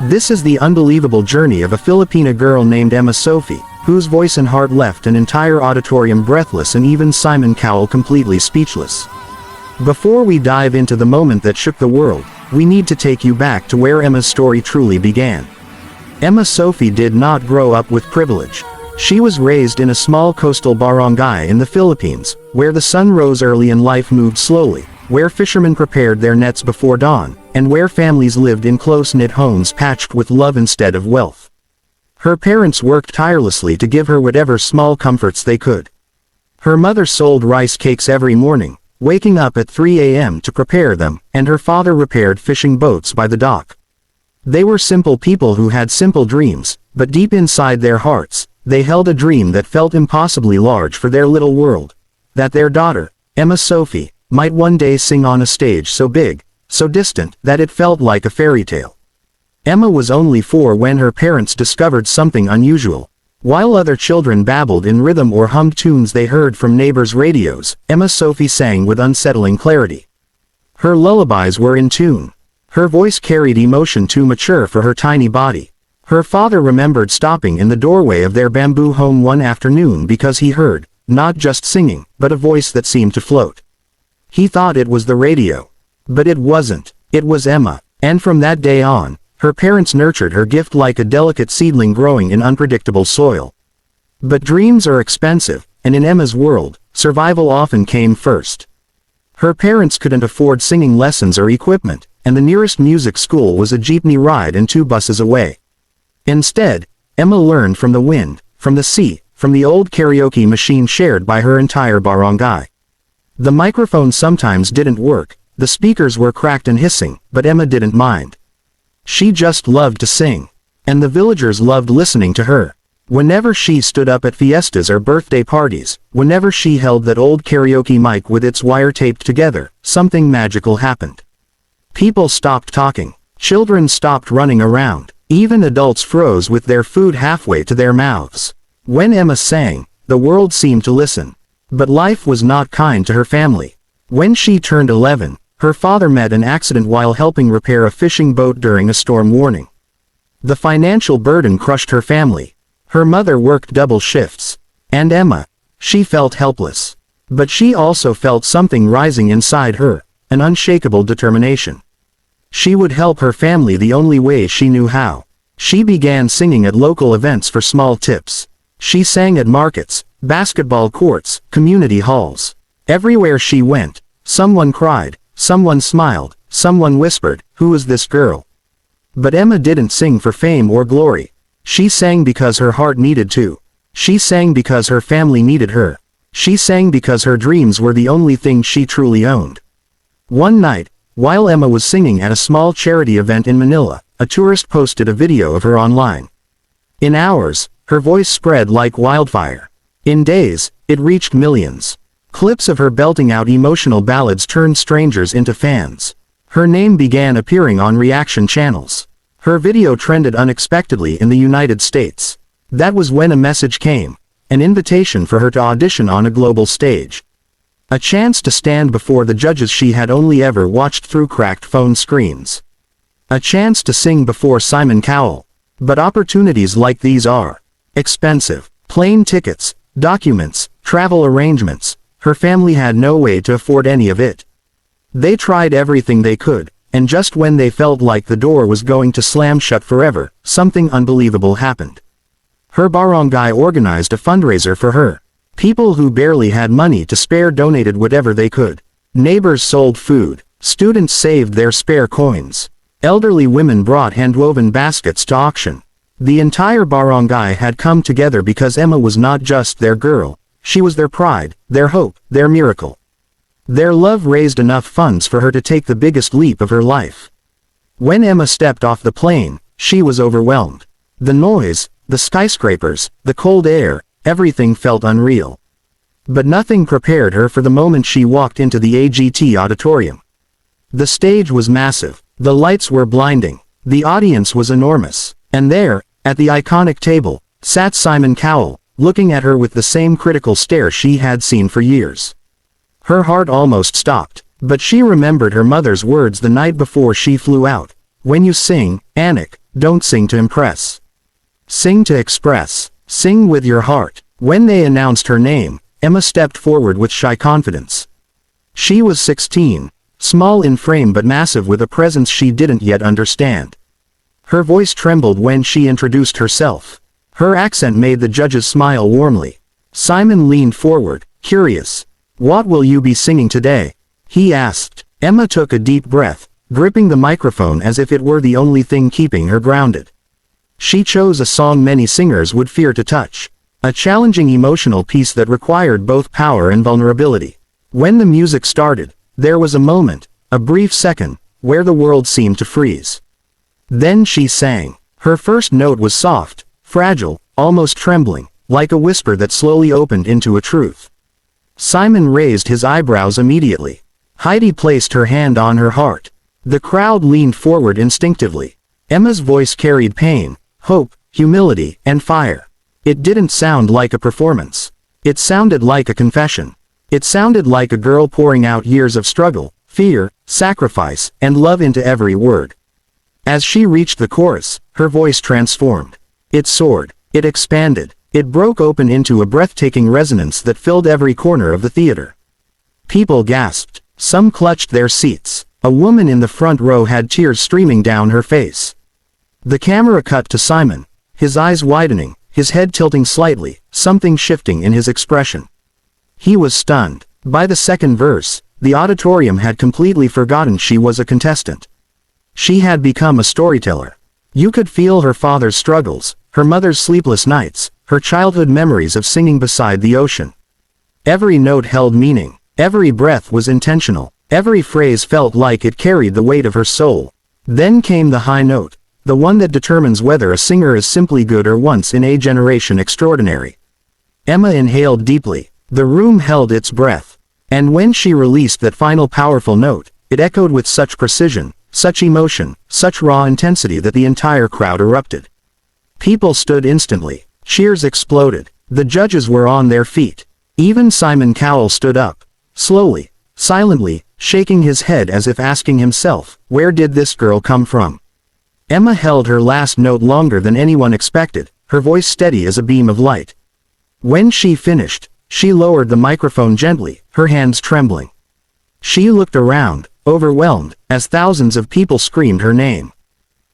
This is the unbelievable journey of a Filipina girl named Emma-Sophie, whose voice and heart left an entire auditorium breathless and even Simon Cowell completely speechless. Before we dive into the moment that shook the world, we need to take you back to where Emma's story truly began. Emma-Sophie did not grow up with privilege. She was raised in a small coastal barangay in the Philippines, where the sun rose early and life moved slowly, where fishermen prepared their nets before dawn, and where families lived in close-knit homes patched with love instead of wealth. Her parents worked tirelessly to give her whatever small comforts they could. Her mother sold rice cakes every morning, waking up at 3 a.m. to prepare them, and her father repaired fishing boats by the dock. They were simple people who had simple dreams, but deep inside their hearts, they held a dream that felt impossibly large for their little world. That their daughter, Emma-Sophie, might one day sing on a stage so big, so distant, that it felt like a fairy tale. Emma was only 4 when her parents discovered something unusual. While other children babbled in rhythm or hummed tunes they heard from neighbors' radios, Emma-Sophie sang with unsettling clarity. Her lullabies were in tune. Her voice carried emotion too mature for her tiny body. Her father remembered stopping in the doorway of their bamboo home one afternoon because he heard, not just singing, but a voice that seemed to float. He thought it was the radio. But it wasn't. It was Emma. And from that day on, her parents nurtured her gift like a delicate seedling growing in unpredictable soil. But dreams are expensive, and in Emma's world, survival often came first. Her parents couldn't afford singing lessons or equipment, and the nearest music school was a jeepney ride and 2 buses away. Instead, Emma learned from the wind, from the sea, from the old karaoke machine shared by her entire barangay. The microphone sometimes didn't work, the speakers were cracked and hissing, but Emma didn't mind. She just loved to sing. And the villagers loved listening to her. Whenever she stood up at fiestas or birthday parties, whenever she held that old karaoke mic with its wire taped together, something magical happened. People stopped talking. Children stopped running around. Even adults froze with their food halfway to their mouths. When Emma sang, the world seemed to listen. But life was not kind to her family. When she turned 11, her father met an accident while helping repair a fishing boat during a storm warning. The financial burden crushed her family. Her mother worked double shifts. And Emma, she felt helpless. But she also felt something rising inside her, an unshakable determination. She would help her family the only way she knew how. She began singing at local events for small tips. She sang at markets, basketball courts, community halls. Everywhere she went, someone cried, someone smiled, someone whispered, "Who is this girl?" But Emma didn't sing for fame or glory. She sang because her heart needed to. She sang because her family needed her. She sang because her dreams were the only thing she truly owned. One night, while Emma was singing at a small charity event in Manila, a tourist posted a video of her online. In hours, her voice spread like wildfire. In days, it reached millions. Clips of her belting out emotional ballads turned strangers into fans. Her name began appearing on reaction channels. Her video trended unexpectedly in the United States. That was when a message came. An invitation for her to audition on a global stage. A chance to stand before the judges she had only ever watched through cracked phone screens. A chance to sing before Simon Cowell. But opportunities like these are expensive. Plane tickets, documents, travel arrangements. Her family had no way to afford any of it. They tried everything they could, and just when they felt like the door was going to slam shut forever, something unbelievable happened. Her barangay organized a fundraiser for her. People who barely had money to spare donated whatever they could. Neighbors sold food. Students saved their spare coins. Elderly women brought hand-woven baskets to auction. The entire barangay had come together because Emma was not just their girl. She was their pride, their hope, their miracle. Their love raised enough funds for her to take the biggest leap of her life. When Emma stepped off the plane, she was overwhelmed. The noise, the skyscrapers, the cold air, everything felt unreal. But nothing prepared her for the moment she walked into the AGT auditorium. The stage was massive. The lights were blinding. The audience was enormous. And there, at the iconic table, sat Simon Cowell, looking at her with the same critical stare she had seen for years. Her heart almost stopped, but she remembered her mother's words the night before she flew out. "When you sing, Anak, Don't sing to impress. Sing to express. Sing with your heart. When they announced her name, Emma stepped forward with shy confidence. She was 16, small in frame but massive with a presence she didn't yet understand. Her voice trembled when she introduced herself. Her accent made the judges smile warmly. Simon leaned forward, curious. "What will you be singing today?" he asked. Emma took a deep breath, gripping the microphone as if it were the only thing keeping her grounded. She chose a song many singers would fear to touch. A challenging emotional piece that required both power and vulnerability. When the music started, there was a moment, a brief second, where the world seemed to freeze. Then she sang. Her first note was soft, fragile, almost trembling, like a whisper that slowly opened into a truth. Simon raised his eyebrows immediately. Heidi placed her hand on her heart. The crowd leaned forward instinctively. Emma's voice carried pain, hope, humility, and fire. It didn't sound like a performance. It sounded like a confession. It sounded like a girl pouring out years of struggle, fear, sacrifice, and love into every word. As she reached the chorus, her voice transformed. It soared. It expanded. It broke open into a breathtaking resonance that filled every corner of the theater. People gasped. Some clutched their seats. A woman in the front row had tears streaming down her face. The camera cut to Simon, his eyes widening, his head tilting slightly, something shifting in his expression. He was stunned. By the second verse, the auditorium had completely forgotten she was a contestant. She had become a storyteller. You could feel her father's struggles, her mother's sleepless nights, her childhood memories of singing beside the ocean. Every note held meaning. Every breath was intentional. Every phrase felt like it carried the weight of her soul. Then came the high note, the one that determines whether a singer is simply good or once in a generation extraordinary. Emma inhaled deeply. The room held its breath. And when she released that final powerful note, it echoed with such precision, such emotion, such raw intensity that the entire crowd erupted. People stood instantly. Cheers exploded. The judges were on their feet. Even Simon Cowell stood up. Slowly, silently, shaking his head as if asking himself, where did this girl come from? Emma held her last note longer than anyone expected, her voice steady as a beam of light. When she finished, she lowered the microphone gently, her hands trembling. She looked around, overwhelmed, as thousands of people screamed her name.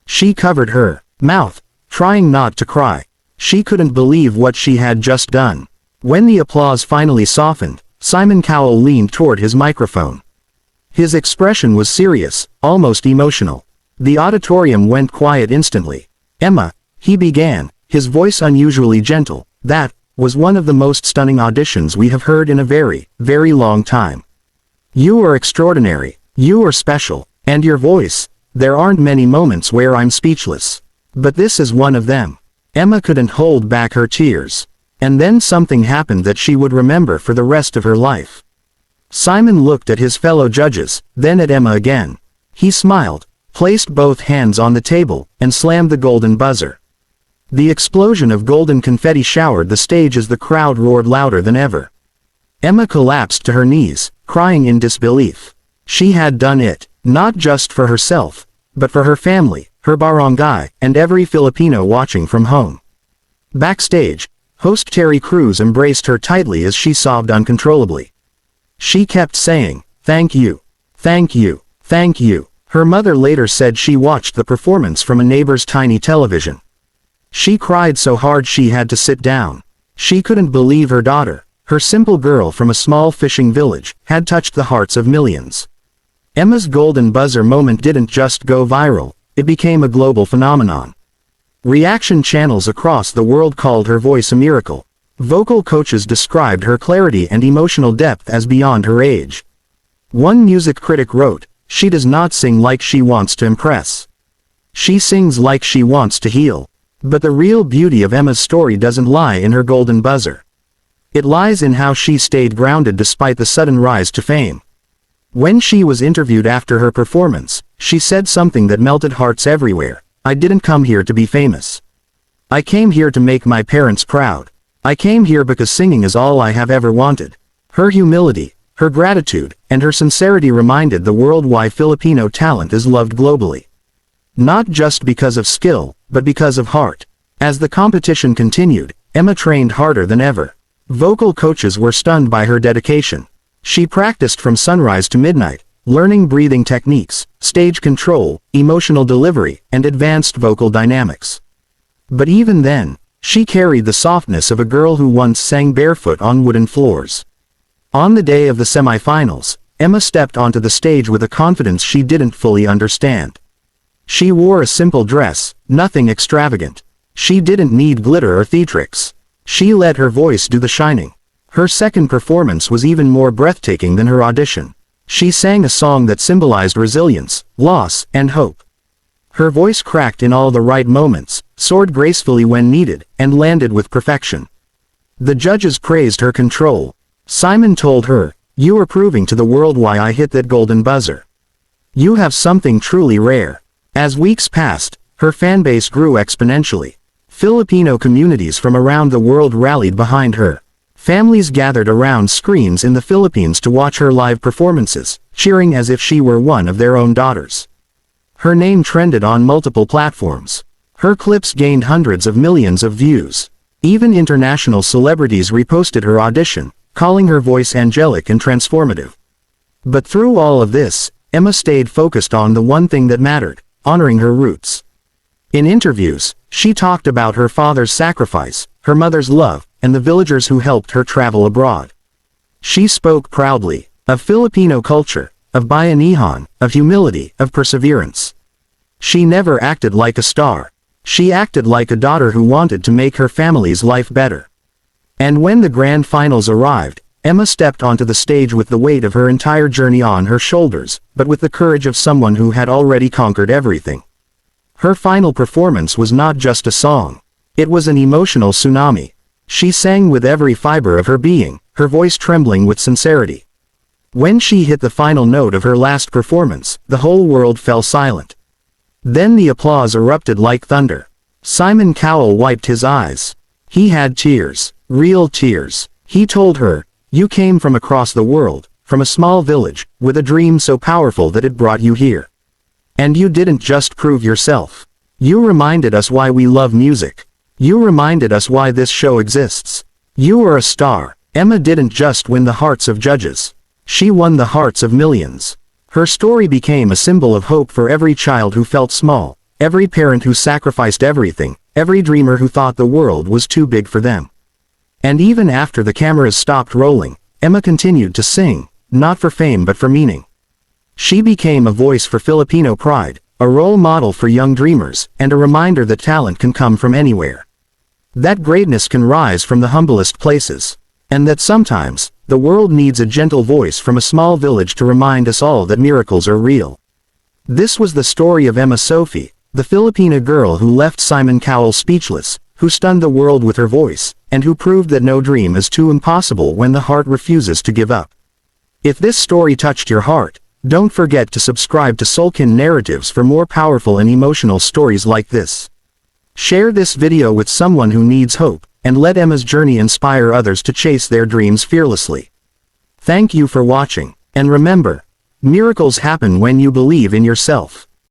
She covered her mouth, trying not to cry. She couldn't believe what she had just done. When the applause finally softened, Simon Cowell leaned toward his microphone. His expression was serious, almost emotional. The auditorium went quiet instantly. "Emma," he began, his voice unusually gentle, "that was one of the most stunning auditions we have heard in a very, very long time. You are extraordinary, you are special, and your voice, there aren't many moments where I'm speechless. But this is one of them." Emma couldn't hold back her tears. And then something happened that she would remember for the rest of her life. Simon looked at his fellow judges, then at Emma again. He smiled, placed both hands on the table, and slammed the golden buzzer. The explosion of golden confetti showered the stage as the crowd roared louder than ever. Emma collapsed to her knees, crying in disbelief. She had done it, not just for herself, but for her family, her barangay, and every Filipino watching from home. Backstage, host Terry Crews embraced her tightly as she sobbed uncontrollably. She kept saying, "Thank you. Thank you. Thank you." Her mother later said she watched the performance from a neighbor's tiny television. She cried so hard she had to sit down. She couldn't believe her daughter, her simple girl from a small fishing village, had touched the hearts of millions. Emma's golden buzzer moment didn't just go viral, it became a global phenomenon. Reaction channels across the world called her voice a miracle. Vocal coaches described her clarity and emotional depth as beyond her age. One music critic wrote, "She does not sing like she wants to impress. She sings like she wants to heal." But the real beauty of Emma's story doesn't lie in her golden buzzer. It lies in how she stayed grounded despite the sudden rise to fame. When she was interviewed after her performance, she said something that melted hearts everywhere. "I didn't come here to be famous. I came here to make my parents proud. I came here because singing is all I have ever wanted." Her humility, her gratitude, and her sincerity reminded the world why Filipino talent is loved globally. Not just because of skill, but because of heart. As the competition continued, Emma trained harder than ever. Vocal coaches were stunned by her dedication. She practiced from sunrise to midnight, learning breathing techniques, stage control, emotional delivery, and advanced vocal dynamics. But even then, she carried the softness of a girl who once sang barefoot on wooden floors. On the day of the semifinals, Emma stepped onto the stage with a confidence she didn't fully understand. She wore a simple dress, nothing extravagant. She didn't need glitter or theatrics. She let her voice do the shining. Her second performance was even more breathtaking than her audition. She sang a song that symbolized resilience, loss, and hope. Her voice cracked in all the right moments, soared gracefully when needed, and landed with perfection. The judges praised her control. Simon told her, "You are proving to the world why I hit that golden buzzer. You have something truly rare." As weeks passed, her fanbase grew exponentially. Filipino communities from around the world rallied behind her. Families gathered around screens in the Philippines to watch her live performances, cheering as if she were one of their own daughters. Her name trended on multiple platforms. Her clips gained hundreds of millions of views. Even international celebrities reposted her audition, calling her voice angelic and transformative. But through all of this, Emma stayed focused on the one thing that mattered, honoring her roots. In interviews, she talked about her father's sacrifice, her mother's love, and the villagers who helped her travel abroad. She spoke proudly of Filipino culture, of bayanihan, of humility, of perseverance. She never acted like a star. She acted like a daughter who wanted to make her family's life better. And when the grand finals arrived, Emma stepped onto the stage with the weight of her entire journey on her shoulders, but with the courage of someone who had already conquered everything. Her final performance was not just a song. It was an emotional tsunami. She sang with every fiber of her being, her voice trembling with sincerity. When she hit the final note of her last performance, the whole world fell silent. Then the applause erupted like thunder. Simon Cowell wiped his eyes. He had tears, real tears. He told her, "You came from across the world, from a small village, with a dream so powerful that it brought you here. And you didn't just prove yourself. You reminded us why we love music. You reminded us why this show exists. You are a star." Emma didn't just win the hearts of judges. She won the hearts of millions. Her story became a symbol of hope for every child who felt small, every parent who sacrificed everything, every dreamer who thought the world was too big for them. And even after the cameras stopped rolling, Emma continued to sing, not for fame but for meaning. She became a voice for Filipino pride, a role model for young dreamers, and a reminder that talent can come from anywhere. That greatness can rise from the humblest places. And that sometimes, the world needs a gentle voice from a small village to remind us all that miracles are real. This was the story of Emma-Sophie, the Filipina girl who left Simon Cowell speechless, who stunned the world with her voice, and who proved that no dream is too impossible when the heart refuses to give up. If this story touched your heart, don't forget to subscribe to Soulkind Narratives for more powerful and emotional stories like this. Share this video with someone who needs hope, and let Emma's journey inspire others to chase their dreams fearlessly. Thank you for watching, and remember, miracles happen when you believe in yourself.